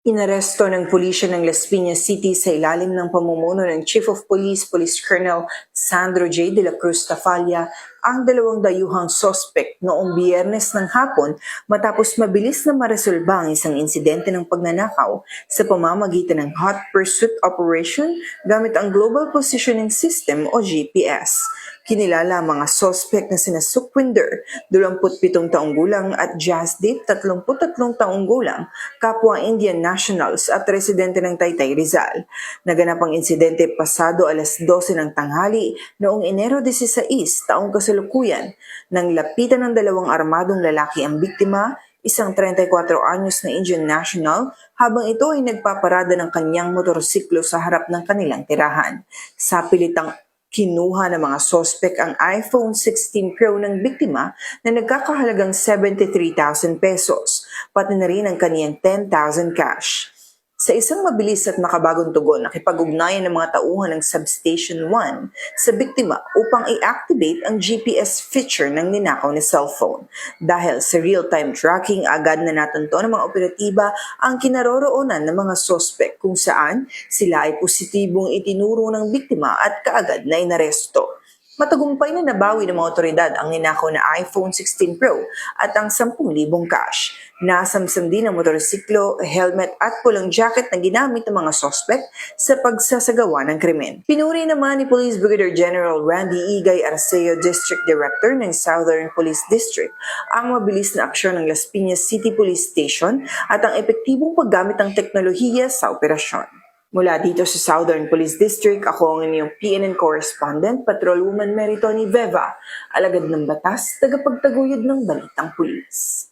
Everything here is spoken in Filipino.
Inaresto ng pulisya ng Las Piñas City sa ilalim ng pamumuno ng Chief of Police, Police Colonel Sandro J. de la Cruz Tafalla ang dalawang dayuhang sospek noong Biyernes ng hapon matapos mabilis na maresolba ang isang insidente ng pagnanakaw sa pamamagitan ng Hot Pursuit Operation gamit ang Global Positioning System o GPS. Kinilala ang mga sospek na sina Sukhwinder, 27 taong gulang at Jasdeep, 33 taong gulang, kapwa Indian nationals at residente ng Taytay, Rizal. Naganap ang insidente pasado alas 12 ng tanghali noong Enero 16 taong kasalukuyan nang lapitan ng dalawang armadong lalaki ang biktima, isang 34 anyos na Indian national, habang ito ay nagpaparada ng kanyang motorsiklo sa harap ng kanilang tirahan. Sa pilitang kinuha ng mga sospek ang iPhone 16 Pro ng biktima na nagkakahalagang 73,000 pesos, pati na rin ang kaniyang 10,000 cash. Sa isang mabilis at makabagong tugon, nakipag-ugnayan ng mga tauhan ng Substation 1 sa biktima upang i-activate ang GPS feature ng ninakaw na cellphone. Dahil sa real-time tracking, agad na natunto ng mga operatiba ang kinaroroonan ng mga sospek kung saan sila ay positibong itinuro ng biktima at kaagad na inaresto. Matagumpay na nabawi ng mga otoridad ang ninakaw na iPhone 16 Pro at ang 10,000 cash. Nasamsam din ang motorsiklo, helmet at pulang jacket na ginamit ng mga sospek sa pagsasagawa ng krimen. Pinuri naman ni Police Brigadier General Randy Igay Arceo, District Director ng Southern Police District, ang mabilis na aksyon ng Las Piñas City Police Station at ang epektibong paggamit ng teknolohiya sa operasyon. Mula dito sa Southern Police District, ako ang inyong PNN correspondent, Patrolwoman Meritoni Veva, alagad ng batas, tagapagtaguyod ng balitang pulis.